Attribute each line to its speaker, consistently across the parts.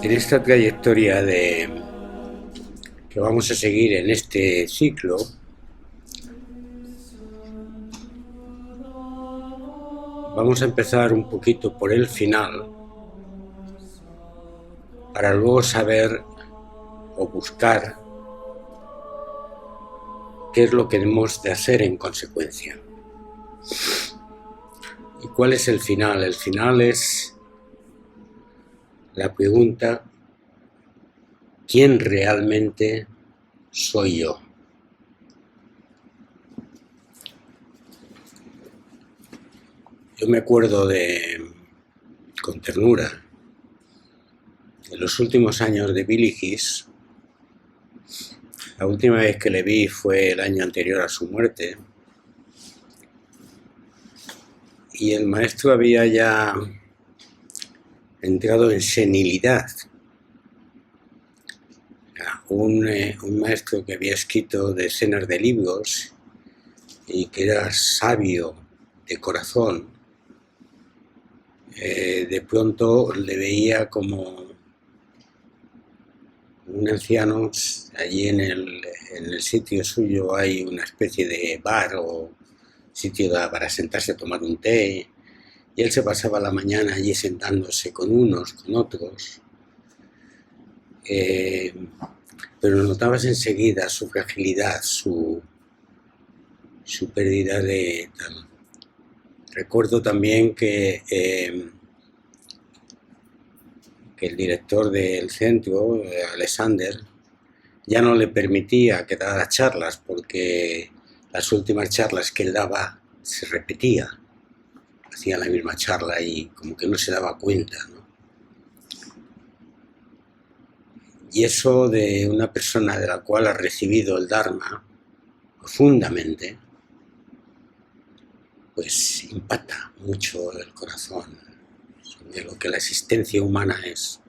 Speaker 1: En esta trayectoria que vamos a seguir en este ciclo, vamos a empezar un poquito por el final para luego saber o buscar qué es lo que debemos de hacer en consecuencia. ¿Y cuál es el final? El final es la pregunta: ¿quién realmente soy yo? Yo me acuerdo con ternura de los últimos años de Billy Kiss. La última vez que le vi fue el año anterior a su muerte, y el maestro había ya entrado en senilidad. Un maestro que había escrito decenas de libros y que era sabio de corazón, de pronto le veía como un anciano. Allí en el sitio suyo hay una especie de bar o sitio para sentarse a tomar un té, y él se pasaba la mañana allí sentándose con unos, con otros, pero notabas enseguida su fragilidad, su pérdida de tal. Recuerdo también que el director del centro, Alexander, ya no le permitía que dara charlas porque las últimas charlas que él daba se repetía, hacía la misma charla y como que no se daba cuenta, ¿no? Y eso de una persona de la cual ha recibido el Dharma profundamente, pues impacta mucho el corazón de lo que la existencia humana es.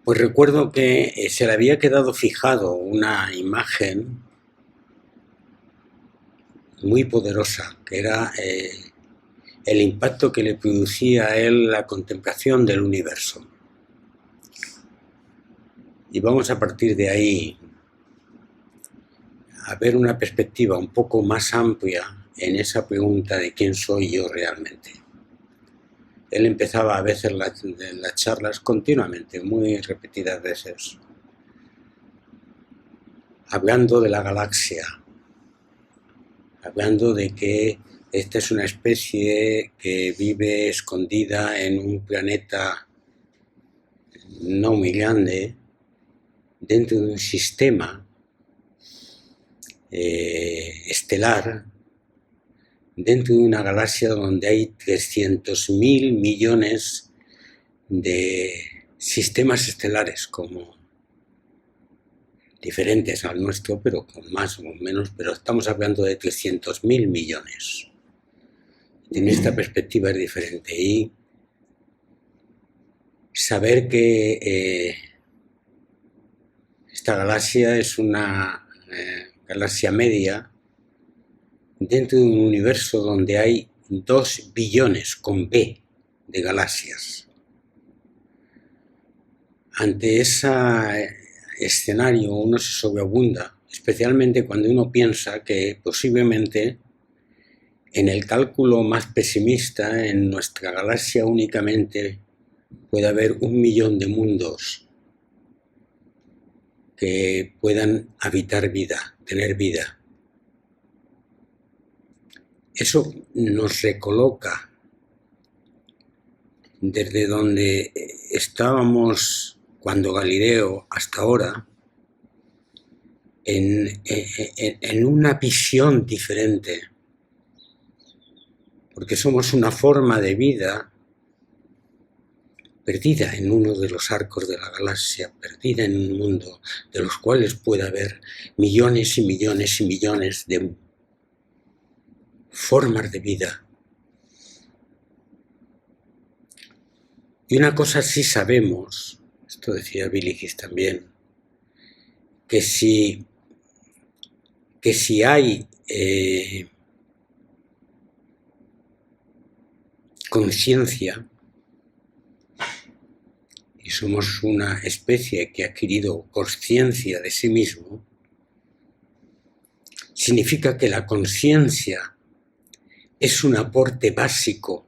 Speaker 1: Pues recuerdo que se le había quedado fijado una imagen muy poderosa, que era el impacto que le producía a él la contemplación del universo. Y vamos a partir de ahí a ver una perspectiva un poco más amplia en esa pregunta de quién soy yo realmente. Él empezaba a veces las charlas continuamente, muy repetidas veces, hablando de la galaxia, hablando de que esta es una especie que vive escondida en un planeta no muy grande, dentro de un sistema estelar, dentro de una galaxia donde hay 300.000 millones de sistemas estelares, como diferentes al nuestro, pero con más o menos, pero estamos hablando de 300.000 millones. En esta perspectiva es diferente, y saber que esta galaxia es una galaxia media dentro de un universo donde hay 2 billones con B de galaxias. Ante ese escenario uno se sobreabunda, especialmente cuando uno piensa que posiblemente en el cálculo más pesimista en nuestra galaxia únicamente puede haber 1.000.000 de mundos que puedan habitar vida, tener vida. Eso nos recoloca desde donde estábamos cuando Galileo hasta ahora, en una visión diferente, porque somos una forma de vida perdida en uno de los arcos de la galaxia, perdida en un mundo de los cuales puede haber millones y millones y millones de formas de vida. Y una cosa sí sabemos, esto decía Billy Kiss también, que si hay conciencia, y somos una especie que ha adquirido conciencia de sí mismo, significa que la conciencia es un aporte básico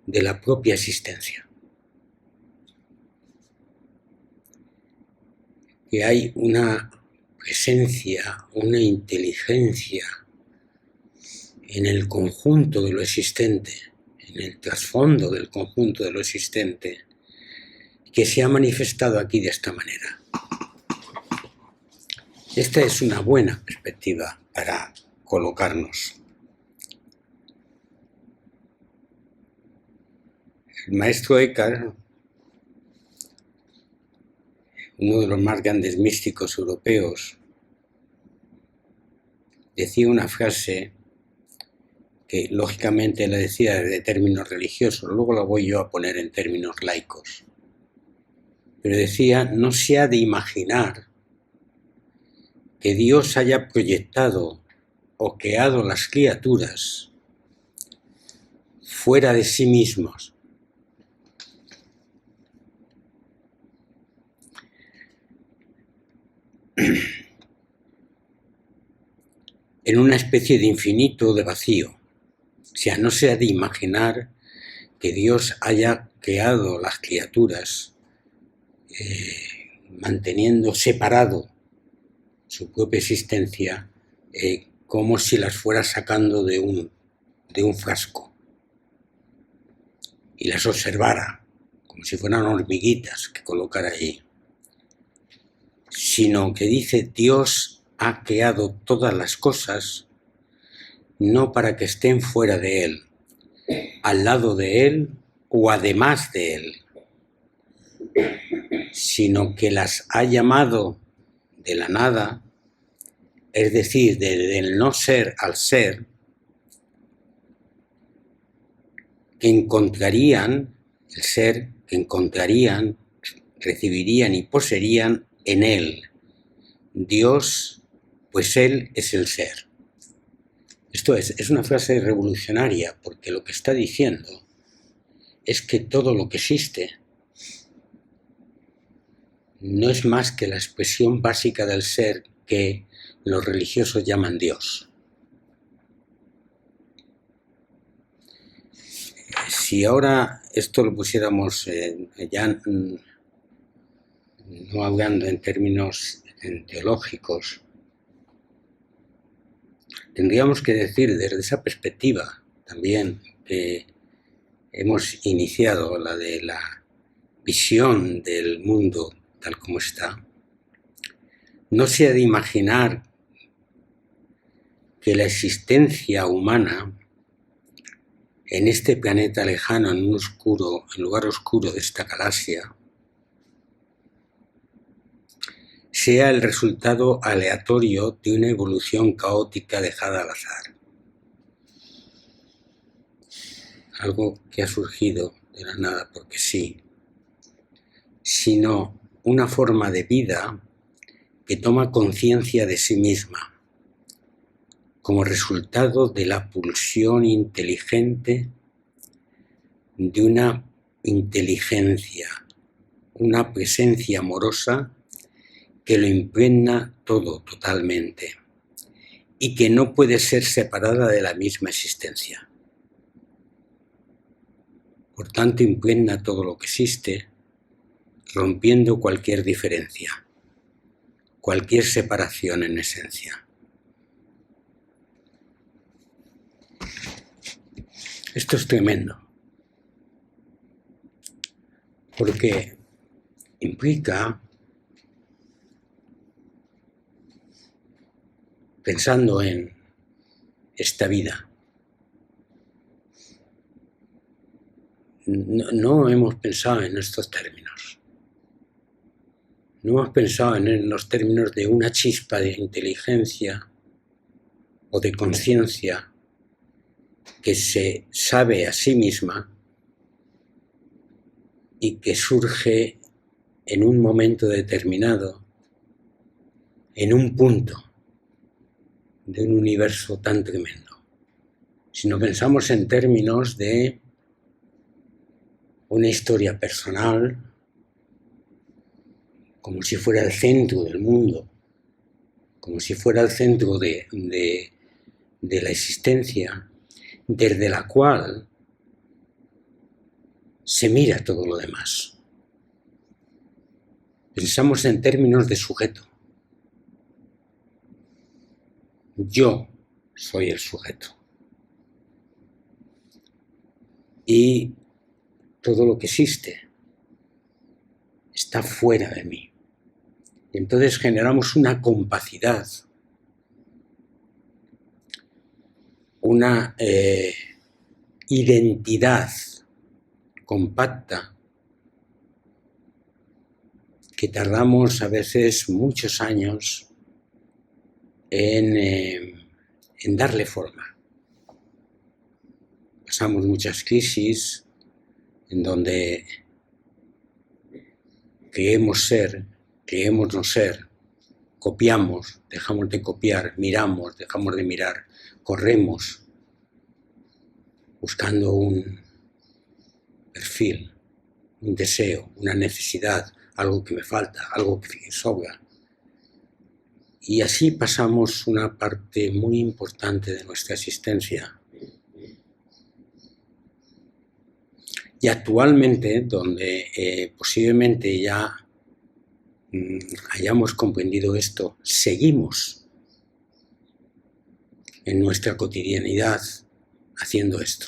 Speaker 1: de la propia existencia. Que hay una presencia, una inteligencia en el conjunto de lo existente, en el trasfondo del conjunto de lo existente, que se ha manifestado aquí de esta manera. Esta es una buena perspectiva para colocarnos. El maestro Eckhart, uno de los más grandes místicos europeos, decía una frase que lógicamente la decía de términos religiosos, luego la voy yo a poner en términos laicos. Pero decía, no se ha de imaginar que Dios haya proyectado o creado las criaturas fuera de sí mismos. En una especie de infinito de vacío. O sea, no se ha de imaginar que Dios haya creado las criaturas manteniendo separado su propia existencia como si las fuera sacando de un frasco y las observara como si fueran hormiguitas que colocara allí, sino que dice Dios ha creado todas las cosas no para que estén fuera de Él, al lado de Él o además de Él, sino que las ha llamado de la nada, es decir, del no ser al ser, que encontrarían, el ser que encontrarían, recibirían y poseerían en Él. Dios, pues Él es el ser. Esto es una frase revolucionaria, porque lo que está diciendo es que todo lo que existe no es más que la expresión básica del ser que los religiosos llaman Dios. Si ahora esto lo pusiéramos ya no hablando en términos teológicos, tendríamos que decir desde esa perspectiva también que hemos iniciado, la de la visión del mundo tal como está, no se ha de imaginar que la existencia humana en este planeta lejano, en un lugar oscuro de esta galaxia, sea el resultado aleatorio de una evolución caótica dejada al azar. Algo que ha surgido de la nada porque sí, sino una forma de vida que toma conciencia de sí misma como resultado de la pulsión inteligente de una inteligencia, una presencia amorosa que lo impregna todo totalmente y que no puede ser separada de la misma existencia. Por tanto, impregna todo lo que existe, rompiendo cualquier diferencia, cualquier separación en esencia. Esto es tremendo, porque implica, pensando en esta vida, no hemos pensado en estos términos. No hemos pensado en los términos de una chispa de inteligencia o de conciencia que se sabe a sí misma y que surge en un momento determinado, en un punto de un universo tan tremendo. Si no pensamos en términos de una historia personal, como si fuera el centro del mundo, como si fuera el centro de la existencia, desde la cual se mira todo lo demás. Pensamos en términos de sujeto. Yo soy el sujeto. Y todo lo que existe está fuera de mí. Y entonces generamos una compacidad, una identidad compacta que tardamos a veces muchos años en darle forma. Pasamos muchas crisis en donde creemos ser, creemos no ser, copiamos, dejamos de copiar, miramos, dejamos de mirar, corremos buscando un perfil, un deseo, una necesidad, algo que me falta, algo que sobra. Y así pasamos una parte muy importante de nuestra existencia. Y actualmente, donde posiblemente ya hayamos comprendido esto, seguimos en nuestra cotidianidad haciendo esto.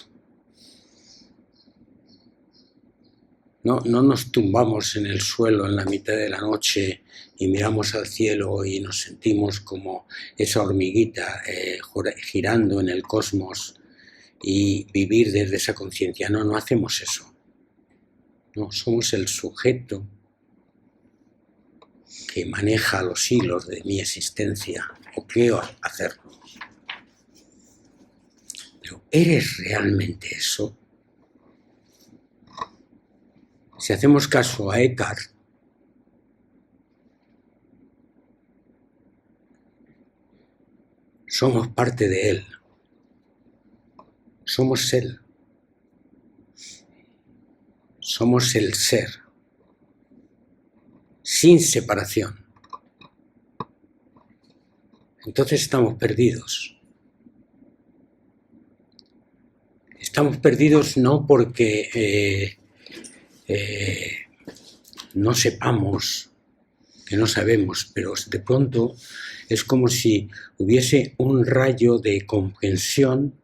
Speaker 1: No nos tumbamos en el suelo en la mitad de la noche y miramos al cielo y nos sentimos como esa hormiguita girando en el cosmos y vivir desde esa conciencia. No hacemos eso. No, somos el sujeto que maneja los hilos de mi existencia, o creo hacerlo. Pero ¿eres realmente eso? Si hacemos caso a Eckhart, somos parte de él. Somos él. Somos el ser, sin separación. Entonces estamos perdidos. Estamos perdidos no porque no sepamos, que no sabemos, pero de pronto es como si hubiese un rayo de comprensión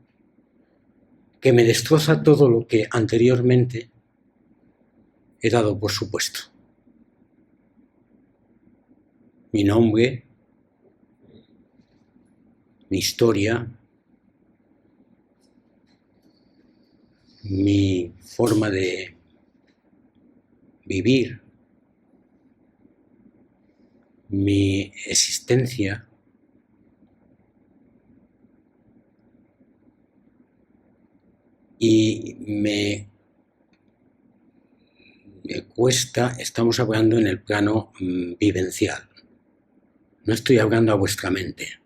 Speaker 1: que me destroza todo lo que anteriormente he dado por supuesto. Mi nombre, mi historia, mi forma de vivir, mi existencia, y me cuesta, estamos hablando en el plano vivencial. No estoy hablando a vuestra mente,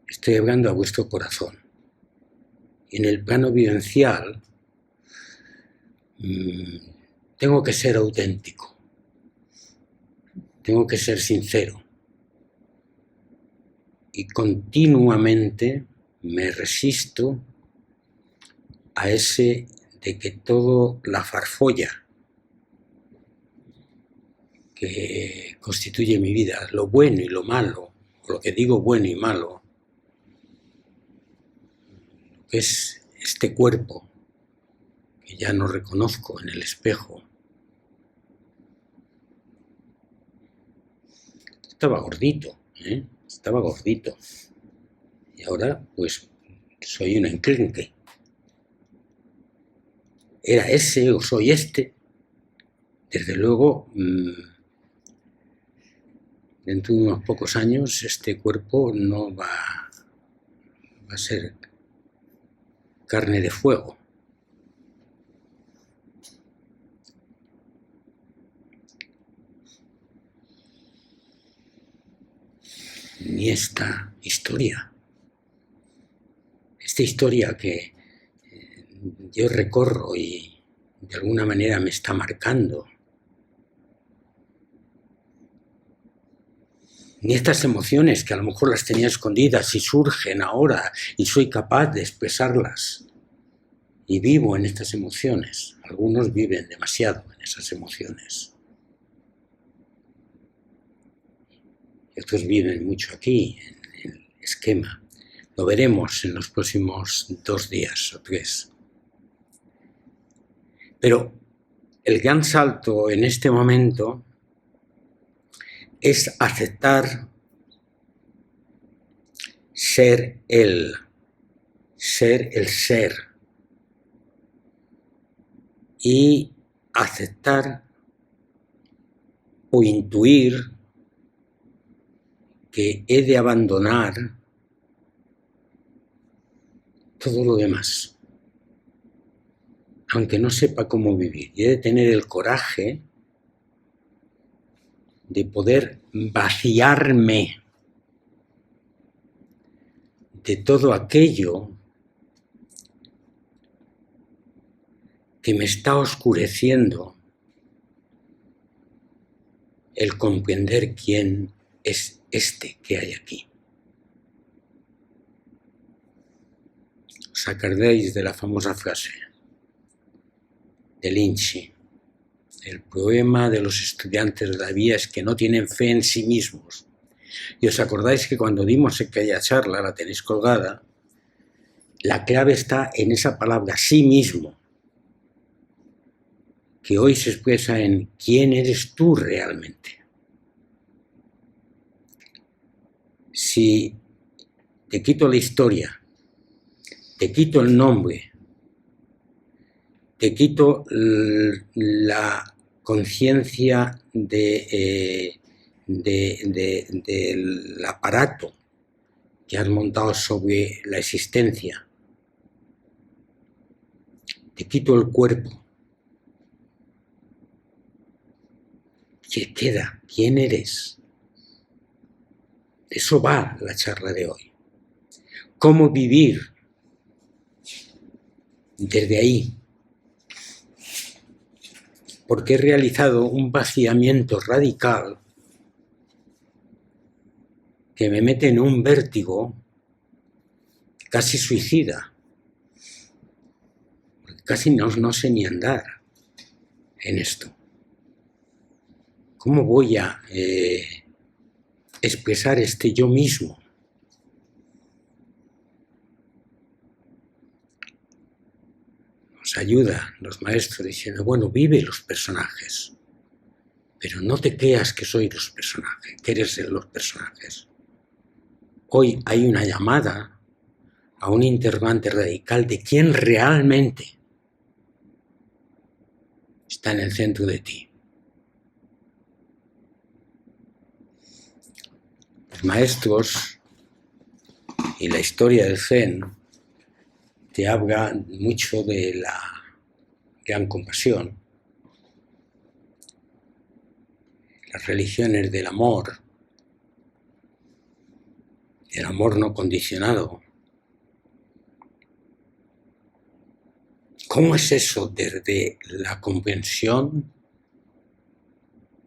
Speaker 1: estoy hablando a vuestro corazón. Y en el plano vivencial tengo que ser auténtico, tengo que ser sincero. Y continuamente me resisto a ese de que toda la farfolla que constituye mi vida, lo bueno y lo malo, o lo que digo bueno y malo, lo que es este cuerpo que ya no reconozco en el espejo. Estaba gordito, estaba gordito. Y ahora, pues, soy un enclenque. ¿Era ese o soy este? Desde luego, dentro de unos pocos años, este cuerpo no va a ser carne de fuego. Ni esta historia que yo recorro y de alguna manera me está marcando, ni estas emociones que a lo mejor las tenía escondidas y surgen ahora y soy capaz de expresarlas. Y vivo en estas emociones. Algunos viven demasiado en esas emociones. Y otros viven mucho aquí, en el esquema. Lo veremos en los próximos 2 días o 3. Pero el gran salto en este momento es aceptar ser el ser, y aceptar o intuir que he de abandonar todo lo demás, aunque no sepa cómo vivir, y he de tener el coraje de poder vaciarme de todo aquello que me está oscureciendo el comprender quién es este que hay aquí. ¿Os acordáis de la famosa frase de Lynch? El problema de los estudiantes de la vida es que no tienen fe en sí mismos. Y os acordáis que cuando dimos aquella charla, la tenéis colgada, la clave está en esa palabra sí mismo, que hoy se expresa en quién eres tú realmente. Si te quito la historia, te quito el nombre, te quito la conciencia del aparato que has montado sobre la existencia, te quito el cuerpo, ¿qué queda? ¿Quién eres? De eso va la charla de hoy. ¿Cómo vivir desde ahí? Porque he realizado un vaciamiento radical que me mete en un vértigo casi suicida. Casi no sé ni andar en esto. ¿Cómo voy a expresar este yo mismo? Nos ayudan los maestros diciendo, bueno, vive los personajes, pero no te creas que soy los personajes, que eres los personajes. Hoy hay una llamada a un interrogante radical de quién realmente está en el centro de ti. Los maestros y la historia del Zen te habla mucho de la gran compasión, las religiones del amor no condicionado. ¿Cómo es eso desde la comprensión,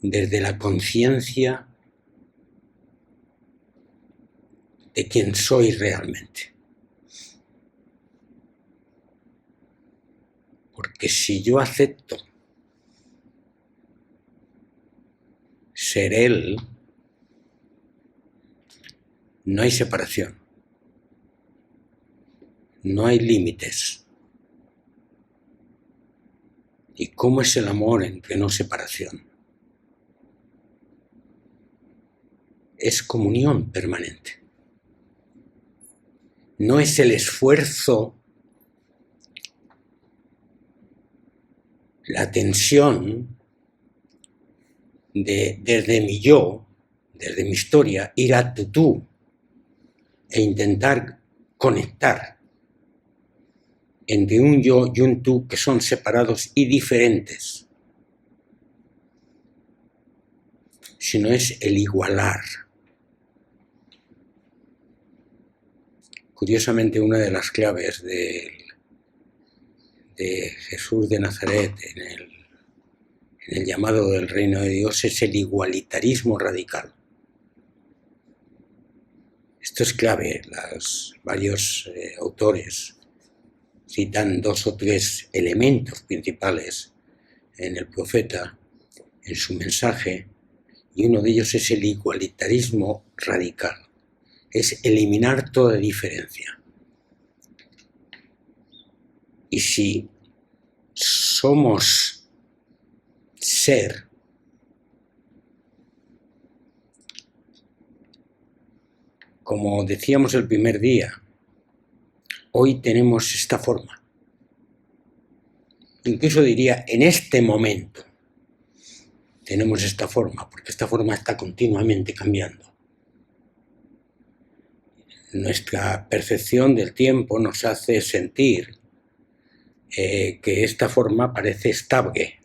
Speaker 1: desde la conciencia de quién soy realmente? Porque si yo acepto ser él, no hay separación, no hay límites. ¿Y cómo es el amor entre no separación? Es comunión permanente. No es el esfuerzo, la tensión de desde mi yo, desde mi historia, ir a tu tú e intentar conectar entre un yo y un tú que son separados y diferentes, sino es el igualar. Curiosamente, una de las claves de Jesús de Nazaret en el llamado del reino de Dios es el igualitarismo radical. Esto es clave. Varios autores citan 2 o 3 elementos principales en el profeta, en su mensaje, y uno de ellos es el igualitarismo radical. Es eliminar toda diferencia. Y si somos ser, como decíamos el primer día, hoy tenemos esta forma. Incluso diría, en este momento tenemos esta forma, porque esta forma está continuamente cambiando. Nuestra percepción del tiempo nos hace sentir que esta forma parece estable,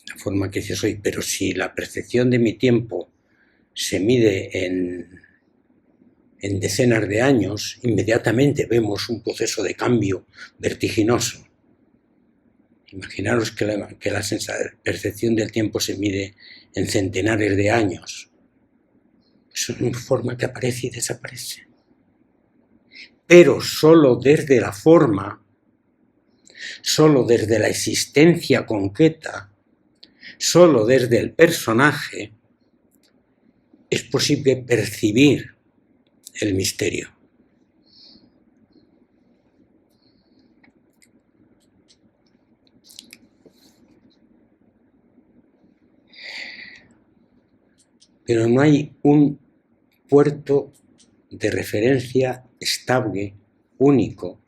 Speaker 1: la forma que yo soy, pero si la percepción de mi tiempo se mide en decenas de años, inmediatamente vemos un proceso de cambio vertiginoso. Imaginaros que la percepción del tiempo se mide en centenares de años. Es una forma que aparece y desaparece. Pero solo desde la forma, solo desde la existencia concreta, solo desde el personaje, es posible percibir el misterio. Pero no hay un puerto de referencia estable, único,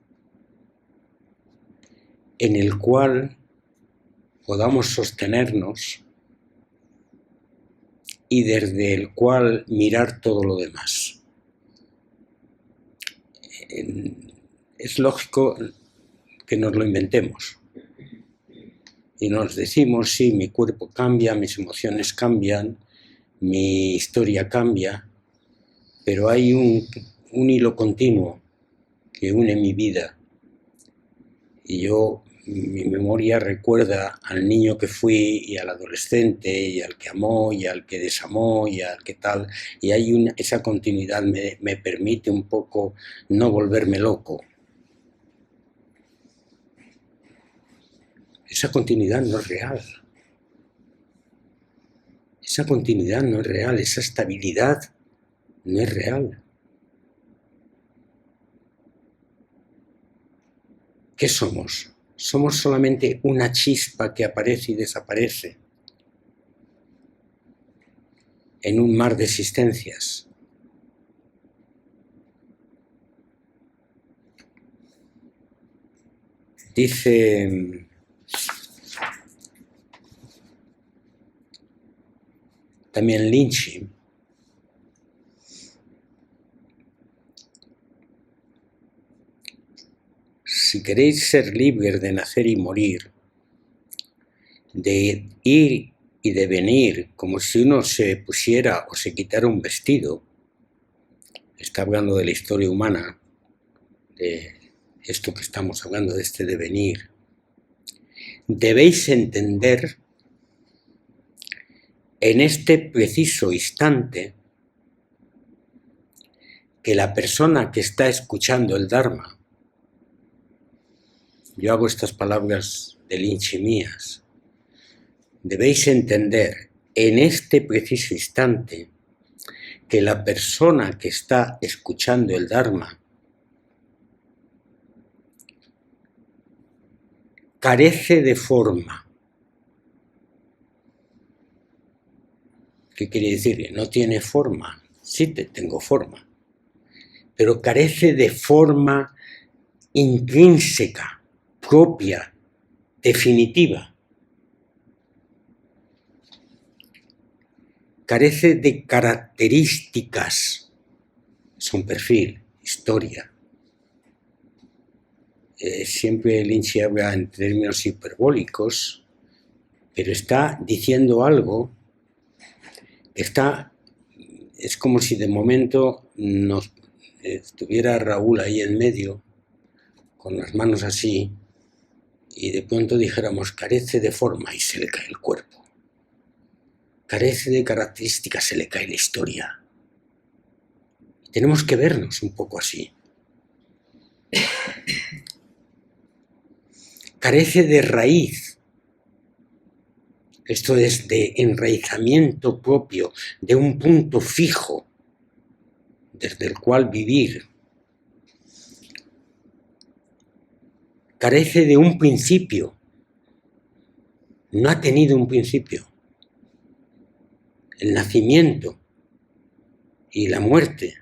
Speaker 1: en el cual podamos sostenernos y desde el cual mirar todo lo demás. Es lógico que nos lo inventemos y nos decimos, sí, mi cuerpo cambia, mis emociones cambian, mi historia cambia, pero hay un hilo continuo que une mi vida. Y mi memoria recuerda al niño que fui y al adolescente y al que amó y al que desamó y al que tal. Y esa continuidad me permite un poco no volverme loco. Esa continuidad no es real. Esa continuidad no es real, esa estabilidad no es real. ¿Qué somos? Somos solamente una chispa que aparece y desaparece en un mar de existencias. Dice también Lynch, si queréis ser libres de nacer y morir, de ir y de venir, como si uno se pusiera o se quitara un vestido, está hablando de la historia humana, de esto que estamos hablando, de este devenir, debéis entender en este preciso instante que la persona que está escuchando el Dharma, yo hago estas palabras de Lynch mías, debéis entender en este preciso instante que la persona que está escuchando el Dharma carece de forma. ¿Qué quiere decir? No tiene forma. Sí tengo forma, pero carece de forma intrínseca, propia, definitiva. Carece de características, son perfil, historia. Siempre Lynch habla en términos hiperbólicos, pero está diciendo algo, es como si de momento nos estuviera Raúl ahí en medio, con las manos así, y de pronto dijéramos, carece de forma, y se le cae el cuerpo. Carece de características, se le cae la historia. tenemos que vernos un poco así. Carece de raíz. Esto es de enraizamiento propio, de un punto fijo desde el cual vivir. Carece de un principio. No ha tenido un principio. El nacimiento y la muerte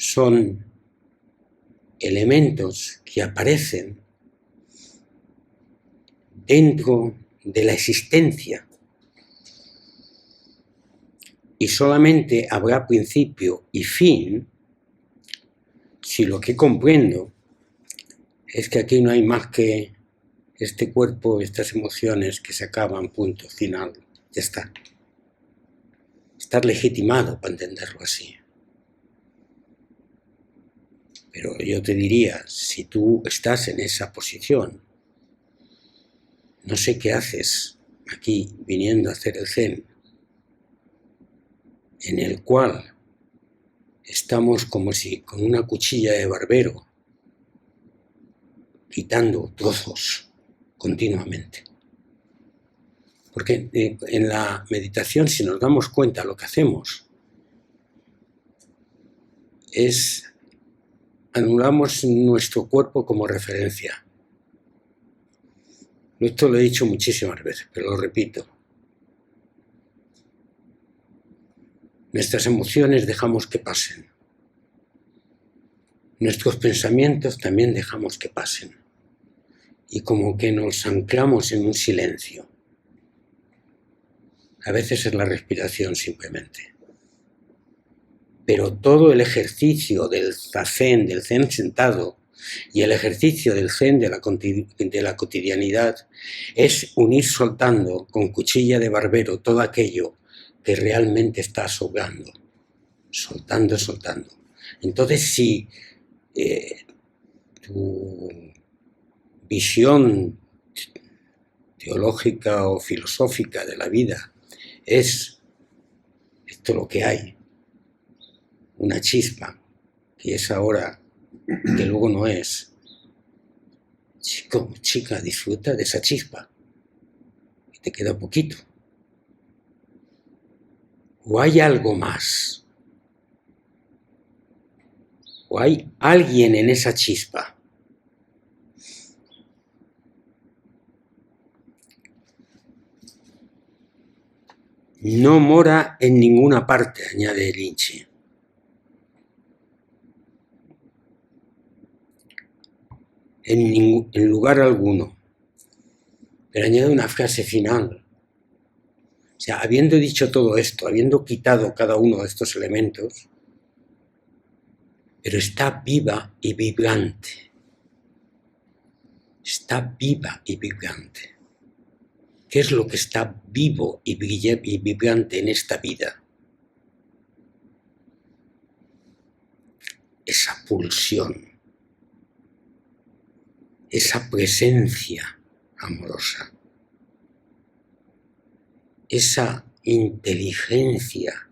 Speaker 1: son elementos que aparecen dentro de la existencia y solamente habrá principio y fin si lo que comprendo es que aquí no hay más que este cuerpo, estas emociones que se acaban, punto, final, ya está. Estás legitimado para entenderlo así. Pero yo te diría, si tú estás en esa posición, no sé qué haces aquí viniendo a hacer el Zen, en el cual estamos como si con una cuchilla de barbero quitando trozos continuamente. Porque en la meditación, si nos damos cuenta, lo que hacemos es anulamos nuestro cuerpo como referencia. Esto lo he dicho muchísimas veces, pero lo repito. Nuestras emociones dejamos que pasen. Nuestros pensamientos también dejamos que pasen. Y como que nos anclamos en un silencio. A veces es la respiración simplemente. Pero todo el ejercicio del zazen, del zen sentado, y el ejercicio del zen de la cotidianidad es unir soltando con cuchilla de barbero todo aquello que realmente está sobrando. Soltando, soltando. Entonces, si tu visión teológica o filosófica de la vida es esto lo que hay, una chispa, que es ahora, que luego no es. Chico, chica, disfruta de esa chispa, y te queda poquito. O hay algo más, o hay alguien en esa chispa. No mora en ninguna parte, añade Lynch. En lugar alguno. Pero añade una frase final. O sea, habiendo dicho todo esto, habiendo quitado cada uno de estos elementos, pero está viva y vibrante. Está viva y vibrante. ¿Qué es lo que está vivo y vibrante en esta vida? Esa pulsión, esa presencia amorosa, esa inteligencia,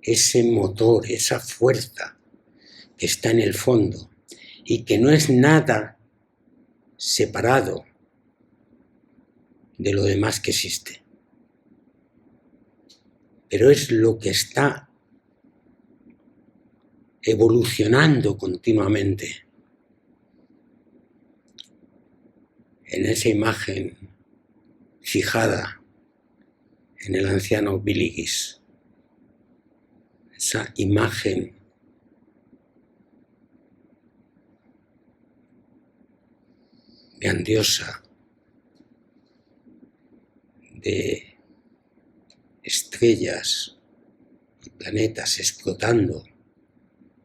Speaker 1: ese motor, esa fuerza que está en el fondo y que no es nada separado de lo demás que existe, pero es lo que está evolucionando continuamente en esa imagen fijada en el anciano Billy Gies, esa imagen grandiosa de estrellas y planetas explotando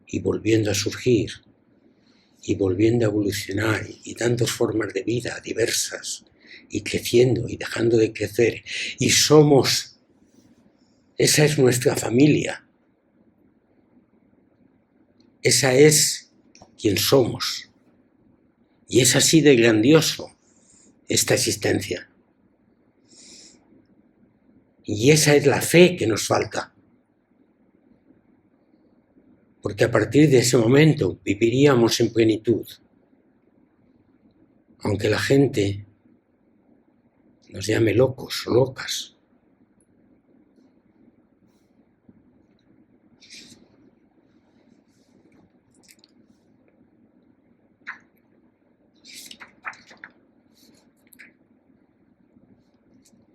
Speaker 1: y volviendo a surgir y volviendo a evolucionar y tantas formas de vida diversas y creciendo y dejando de crecer y somos, esa es nuestra familia, esa es quien somos y es así de grandioso esta existencia y esa es la fe que nos falta. porque a partir de ese momento viviríamos en plenitud, aunque la gente nos llame locos o locas.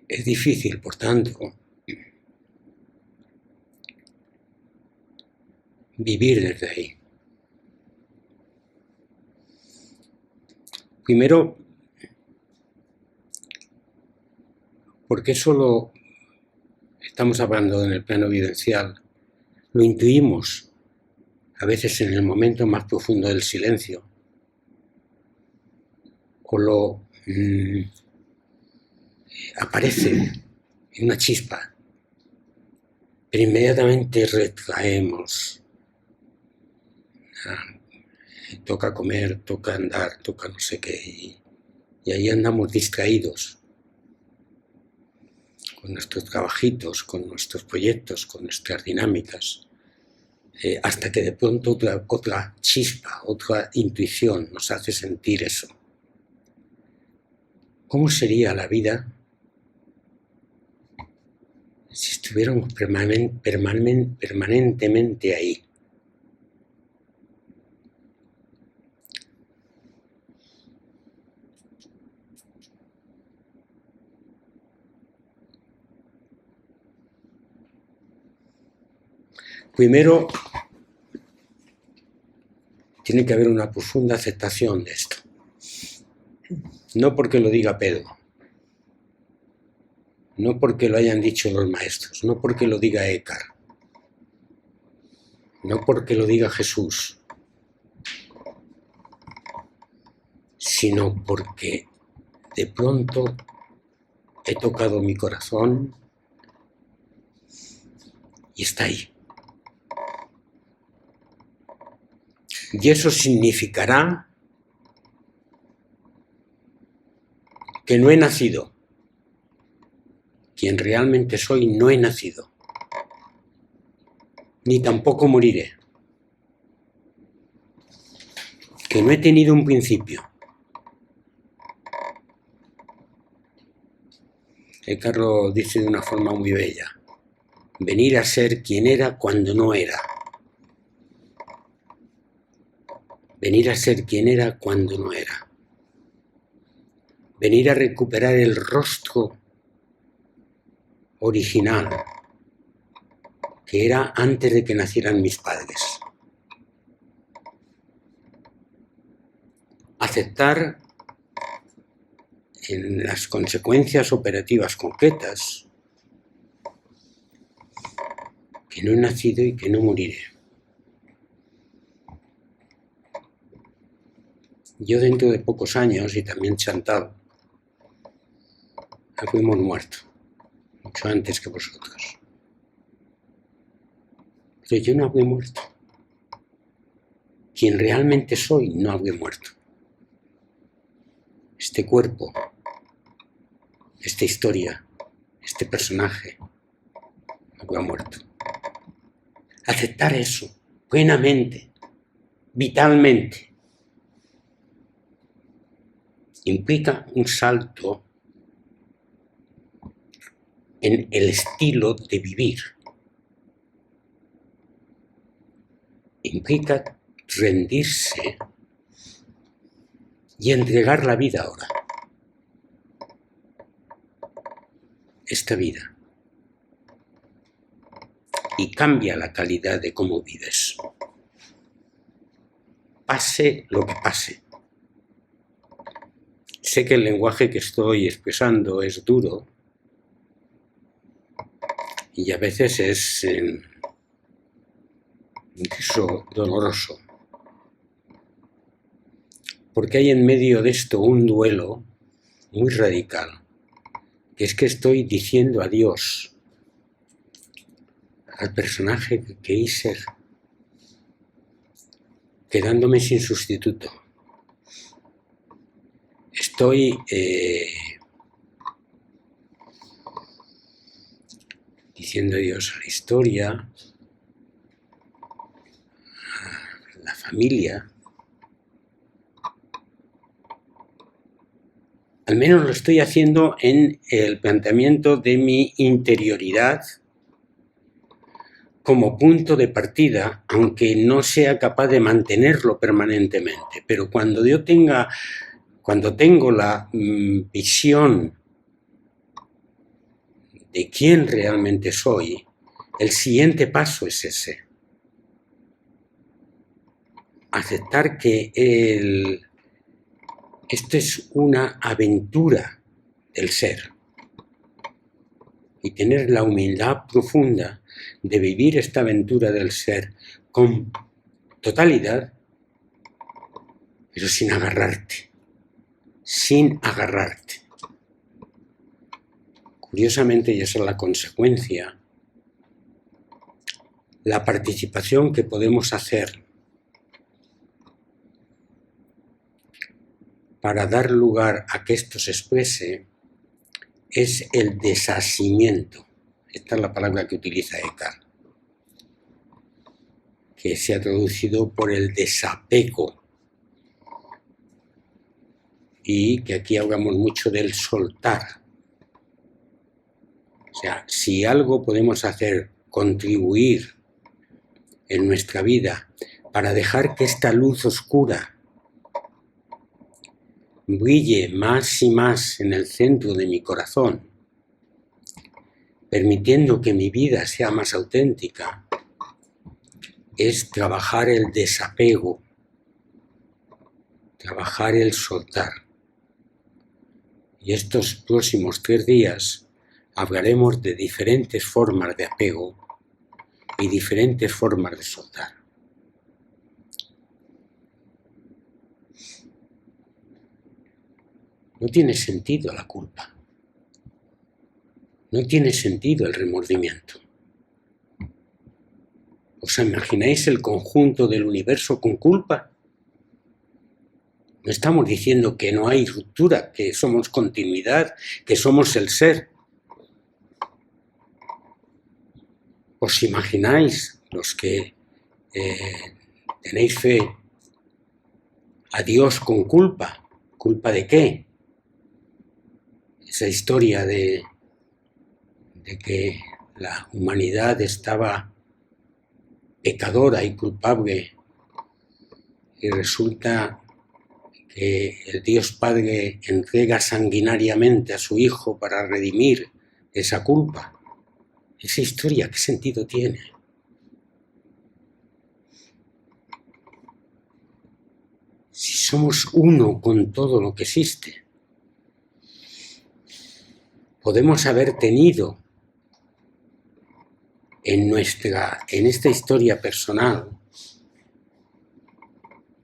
Speaker 1: Es difícil, por tanto, vivir desde ahí. Primero, porque solo estamos hablando en el plano vivencial, lo intuimos a veces en el momento más profundo del silencio, o lo aparece en una chispa, pero inmediatamente retraemos. Toca comer, toca andar, toca no sé qué, y ahí andamos distraídos con nuestros trabajitos, con nuestros proyectos, con nuestras dinámicas, hasta que de pronto otra chispa, otra intuición nos hace sentir eso. ¿Cómo sería la vida si estuviéramos permanentemente ahí? Primero, tiene que haber una profunda aceptación de esto. No porque lo diga Pedro, no porque lo hayan dicho los maestros, no porque lo diga Eckhart, no porque lo diga Jesús, sino porque de pronto he tocado mi corazón y está ahí. Y eso significará que no he nacido. Quien realmente soy no he nacido. Ni tampoco moriré. Que no he tenido un principio. Eckhart lo dice de una forma muy bella. Venir a ser quien era cuando no era. Venir a ser quien era cuando no era. Venir a recuperar el rostro original que era antes de que nacieran mis padres. Aceptar en las consecuencias operativas concretas que no he nacido y que no moriré. Yo dentro de pocos años, y también Chantal, fuimos muertos, mucho antes que vosotros. Pero yo no habré muerto. Quien realmente soy no habré muerto. Este cuerpo, esta historia, este personaje, no habrá muerto. Aceptar eso, plenamente, vitalmente, implica un salto en el estilo de vivir. Implica rendirse y entregar la vida ahora. Esta vida. Y cambia la calidad de cómo vives. Pase lo que pase. Sé que el lenguaje que estoy expresando es duro y a veces es incluso doloroso. Porque hay en medio de esto un duelo muy radical, que es que estoy diciendo adiós al personaje que querí ser, quedándome sin sustituto. Estoy diciendo adiós a la historia, familia, al menos lo estoy haciendo en el planteamiento de mi interioridad como punto de partida, aunque no sea capaz de mantenerlo permanentemente. Pero cuando tengo la visión de quién realmente soy, el siguiente paso es ese. Aceptar que esto es una aventura del ser y tener la humildad profunda de vivir esta aventura del ser con totalidad, pero sin agarrarte. Curiosamente, y esa es la consecuencia, la participación que podemos hacer para dar lugar a que esto se exprese es el desasimiento. Esta es la palabra que utiliza Eckhart, que se ha traducido por el desapego, y que aquí hablamos mucho del soltar. O sea, si algo podemos hacer, contribuir en nuestra vida para dejar que esta luz oscura brille más y más en el centro de mi corazón, permitiendo que mi vida sea más auténtica, es trabajar el desapego, trabajar el soltar. Y estos próximos 3 días hablaremos de diferentes formas de apego y diferentes formas de soltar. No tiene sentido la culpa. No tiene sentido el remordimiento. ¿Os imagináis el conjunto del universo con culpa? No estamos diciendo que no hay ruptura, que somos continuidad, que somos el ser. ¿Os imagináis, los que tenéis fe, a Dios con culpa? ¿Culpa de qué? Esa historia de que la humanidad estaba pecadora y culpable, y resulta que el Dios Padre entrega sanguinariamente a su Hijo para redimir esa culpa. Esa historia, ¿qué sentido tiene? Si somos uno con todo lo que existe, podemos haber tenido en esta historia personal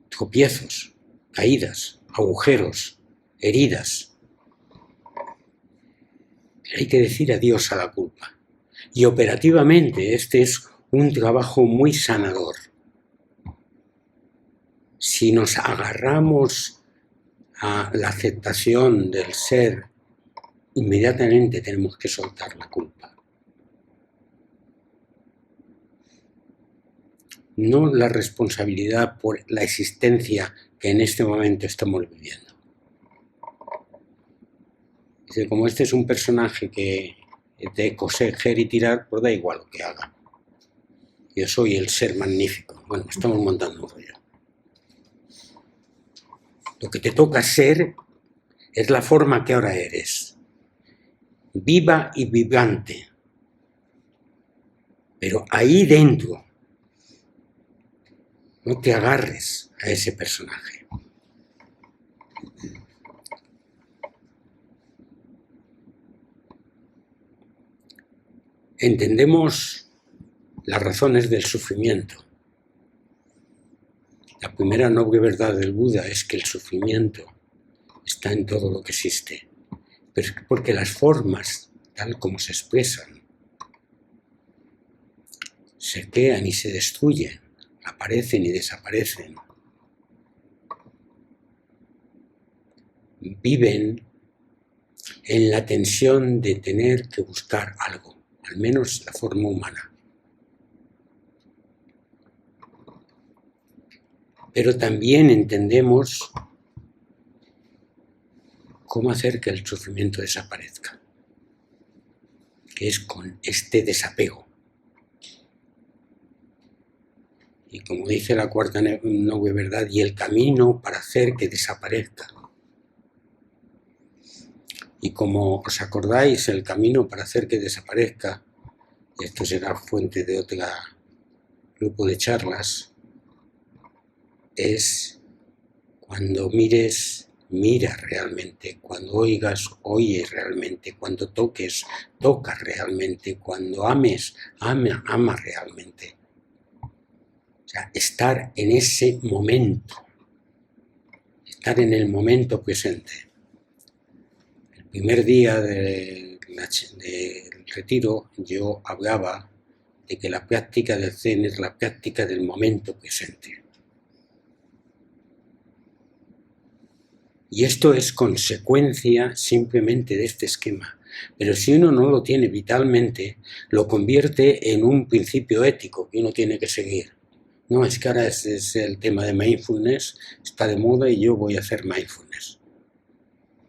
Speaker 1: tropiezos, caídas, agujeros, heridas. Hay que decir adiós a la culpa. Y operativamente este es un trabajo muy sanador. Si nos agarramos a la aceptación del ser, inmediatamente tenemos que soltar la culpa. No la responsabilidad por la existencia que en este momento estamos viviendo. Como este es un personaje que de coser y tirar, pues da igual lo que haga. Yo soy el ser magnífico. Bueno, estamos montando un rollo. Lo que te toca ser es la forma que ahora eres. Viva y vibrante. Pero ahí dentro, no te agarres a ese personaje. Entendemos las razones del sufrimiento. La primera noble verdad del Buda es que el sufrimiento está en todo lo que existe, pero es porque las formas, tal como se expresan, se crean y se destruyen, aparecen y desaparecen, viven en la tensión de tener que buscar algo, al menos la forma humana. pero también entendemos cómo hacer que el sufrimiento desaparezca, que es con este desapego. Y como dice la cuarta noble verdad, y el camino para hacer que desaparezca. Y como os acordáis, el camino para hacer que desaparezca, y esto será fuente de otro grupo de charlas, es cuando mires, mira realmente, cuando oigas, oye realmente, cuando toques, toca realmente, cuando ames, ama realmente. O sea, estar en ese momento, estar en el momento presente. El primer día del retiro yo hablaba de que la práctica del Zen es la práctica del momento presente. Y esto es consecuencia simplemente de este esquema. Pero si uno no lo tiene vitalmente, lo convierte en un principio ético que uno tiene que seguir. No, es que ahora es el tema de mindfulness, está de moda y yo voy a hacer mindfulness.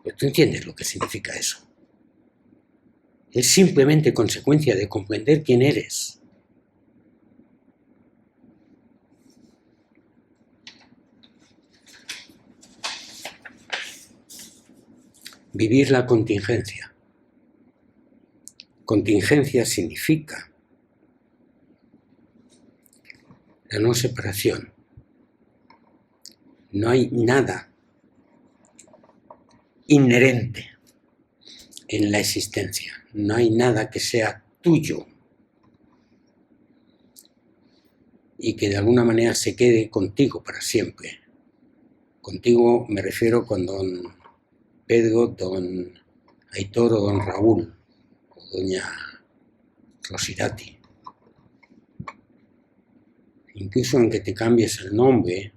Speaker 1: Pero tú entiendes lo que significa eso. Es simplemente consecuencia de comprender quién eres. Vivir la contingencia. Contingencia significa la no separación. No hay nada inherente en la existencia. No hay nada que sea tuyo y que de alguna manera se quede contigo para siempre. Contigo me refiero con don Pedro, don Aitor o don Raúl o doña Rosirati. Incluso aunque te cambies el nombre,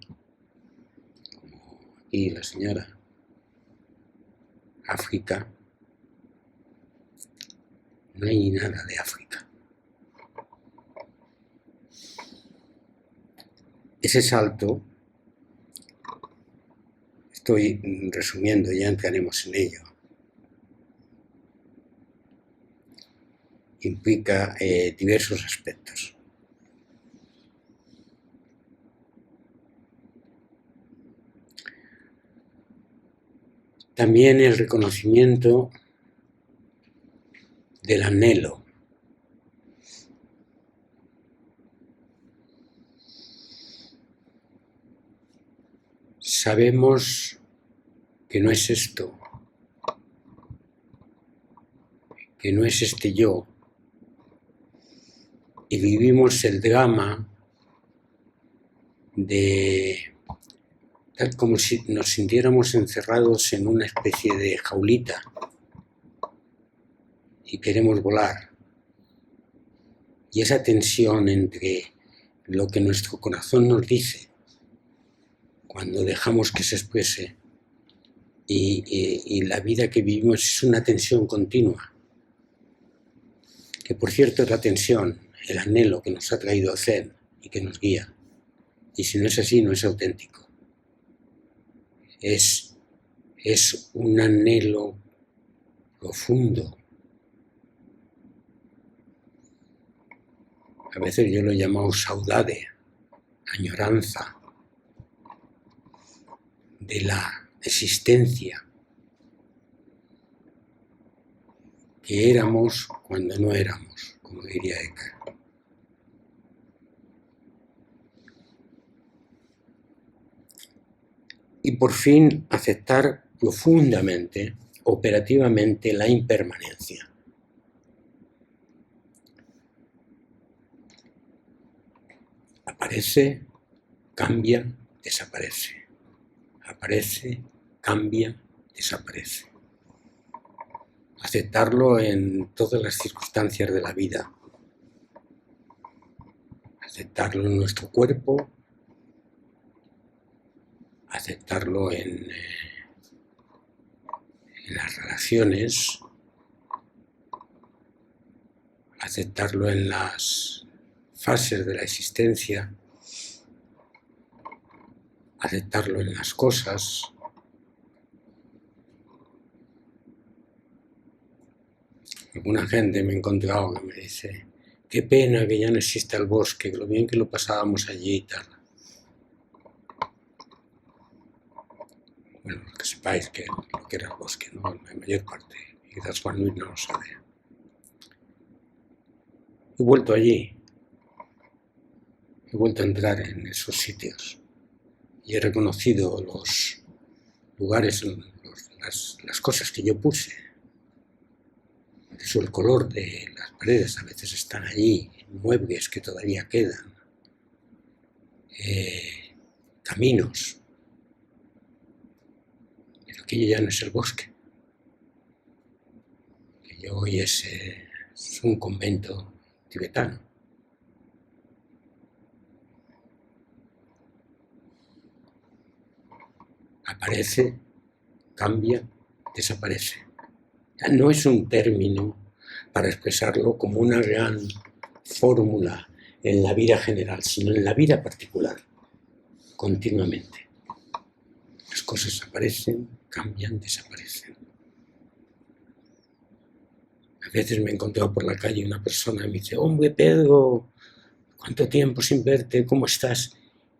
Speaker 1: como aquí la señora África, no hay nada de África. Ese salto, estoy resumiendo, ya entraremos en ello, implica diversos aspectos. También el reconocimiento del anhelo. Sabemos que no es esto, que no es este yo, y vivimos el drama de tal como si nos sintiéramos encerrados en una especie de jaulita y queremos volar. Y esa tensión entre lo que nuestro corazón nos dice cuando dejamos que se exprese y la vida que vivimos es una tensión continua. Que por cierto es la tensión, el anhelo que nos ha traído a Zen y que nos guía. Y si no es así, no es auténtico. Es un anhelo profundo. A veces yo lo he llamado saudade, añoranza de la existencia que éramos cuando no éramos, como diría Eckhart. Y por fin aceptar profundamente, operativamente, la impermanencia. Aparece, cambia, desaparece. Aparece, cambia, desaparece. Aceptarlo en todas las circunstancias de la vida. Aceptarlo en nuestro cuerpo, aceptarlo en las relaciones, aceptarlo en las fases de la existencia, aceptarlo en las cosas. Alguna gente me he encontrado que me dice: qué pena que ya no exista el bosque, lo bien que lo pasábamos allí y tal. Bueno, que sepáis que lo que era el bosque, ¿no? La mayor parte. Quizás Juan Luis no lo sabe. He vuelto allí. He vuelto a entrar en esos sitios. Y he reconocido los lugares, las cosas que yo puse. Eso, el color de las paredes a veces están allí, muebles que todavía quedan, caminos. Pero aquello ya no es el bosque. Aquello hoy es un convento tibetano. Aparece, cambia, desaparece. No es un término para expresarlo como una gran fórmula en la vida general, sino en la vida particular, continuamente. Las cosas aparecen, cambian, desaparecen. A veces me he encontrado por la calle una persona y me dice: hombre, Pedro, ¿cuánto tiempo sin verte? ¿Cómo estás?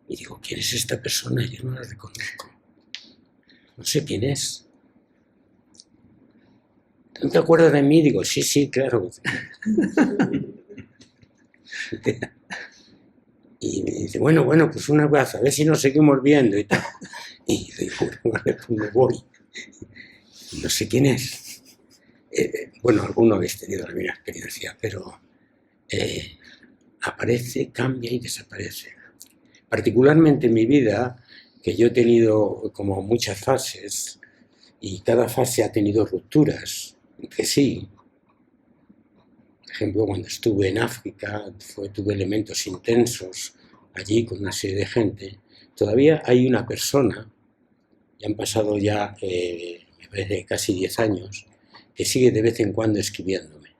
Speaker 1: Y digo: ¿quién es esta persona? Yo no la reconozco. No sé quién es. ¿No te acuerdas de mí? Digo: sí, sí, claro. Y me dice: bueno, pues un abrazo, a ver si nos seguimos viendo y tal. Y digo: vale, pues me voy. No sé quién es. Bueno, alguno habéis tenido la misma experiencia, pero aparece, cambia y desaparece. Particularmente en mi vida, que yo he tenido como muchas fases, y cada fase ha tenido rupturas entre sí. Por ejemplo, cuando estuve en África, tuve elementos intensos allí con una serie de gente. Todavía hay una persona, y han pasado ya, me parece, casi 10 años, que sigue de vez en cuando escribiéndome.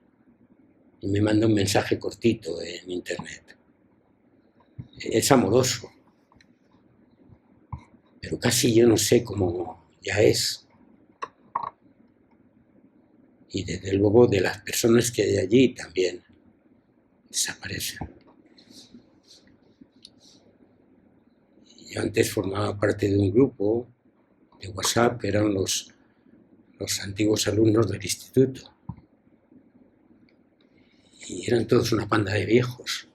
Speaker 1: Y me manda un mensaje cortito en internet. Es amoroso, pero casi yo no sé cómo ya es. Y desde luego de las personas que hay allí también desaparecen. Yo antes formaba parte de un grupo de WhatsApp que eran los antiguos alumnos del instituto. Y eran todos una panda de viejos.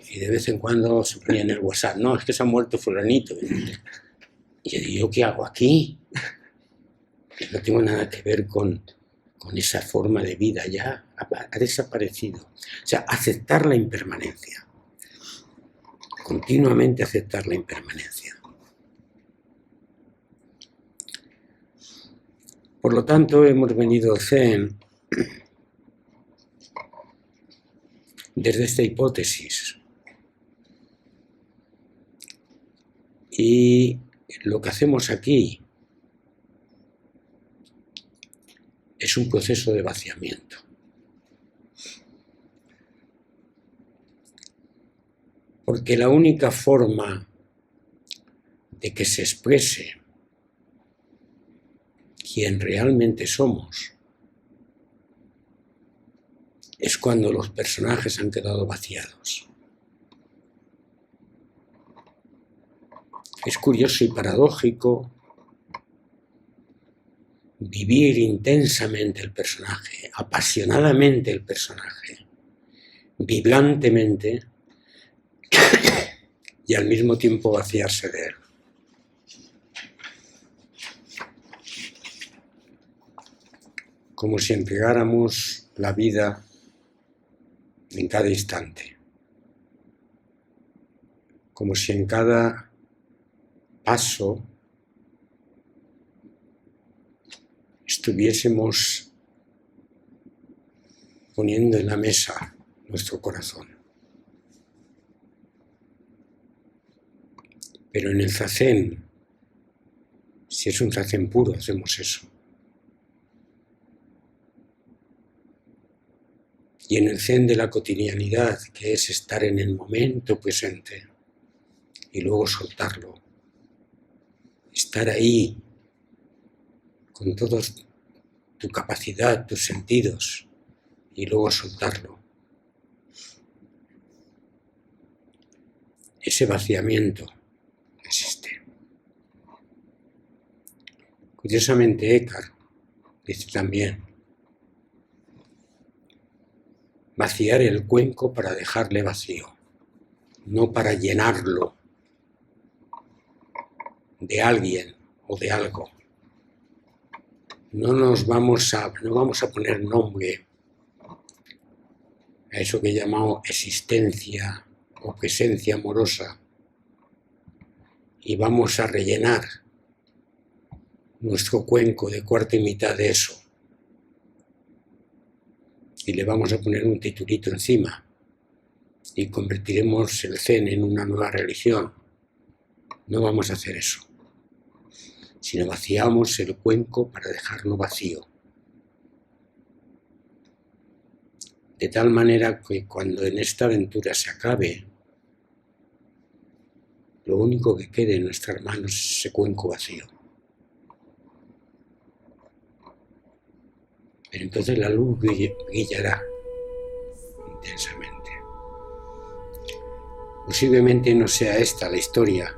Speaker 1: Y de vez en cuando se ponían en el WhatsApp: no, es que se ha muerto fulanito. Y yo digo: ¿yo qué hago aquí? No tengo nada que ver con esa forma de vida, ya ha desaparecido. O sea, aceptar la impermanencia. Continuamente aceptar la impermanencia. Por lo tanto, hemos venido al Zen desde esta hipótesis. Y lo que hacemos aquí es un proceso de vaciamiento. Porque la única forma de que se exprese quién realmente somos es cuando los personajes han quedado vaciados. Es curioso y paradójico vivir intensamente el personaje, apasionadamente el personaje, vibrantemente, y al mismo tiempo vaciarse de él. Como si entregáramos la vida en cada instante. Como si en cada paso estuviésemos poniendo en la mesa nuestro corazón. Pero en el zazen, si es un zazen puro, hacemos eso. Y en el zen de la cotidianidad, que es estar en el momento presente y luego soltarlo, estar ahí con toda tu capacidad, tus sentidos, y luego soltarlo. Ese vaciamiento existe. Curiosamente, Eckhart dice también: vaciar el cuenco para dejarle vacío, no para llenarlo de alguien o de algo. No vamos a poner nombre a eso que llamamos existencia o presencia amorosa, y vamos a rellenar nuestro cuenco de cuarta y mitad de eso, y le vamos a poner un titulito encima y convertiremos el Zen en una nueva religión. No vamos a hacer eso, sino vaciamos el cuenco para dejarlo vacío, de tal manera que cuando en esta aventura se acabe, lo único que quede en nuestras manos es ese cuenco vacío. Pero entonces la luz brillará intensamente. Posiblemente no sea esta la historia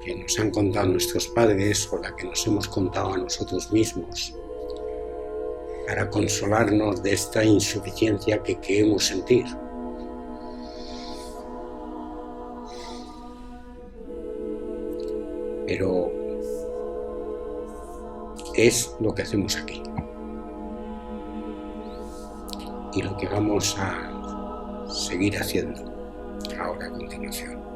Speaker 1: que nos han contado nuestros padres o la que nos hemos contado a nosotros mismos para consolarnos de esta insuficiencia que queremos sentir. Pero es lo que hacemos aquí y lo que vamos a seguir haciendo ahora a continuación.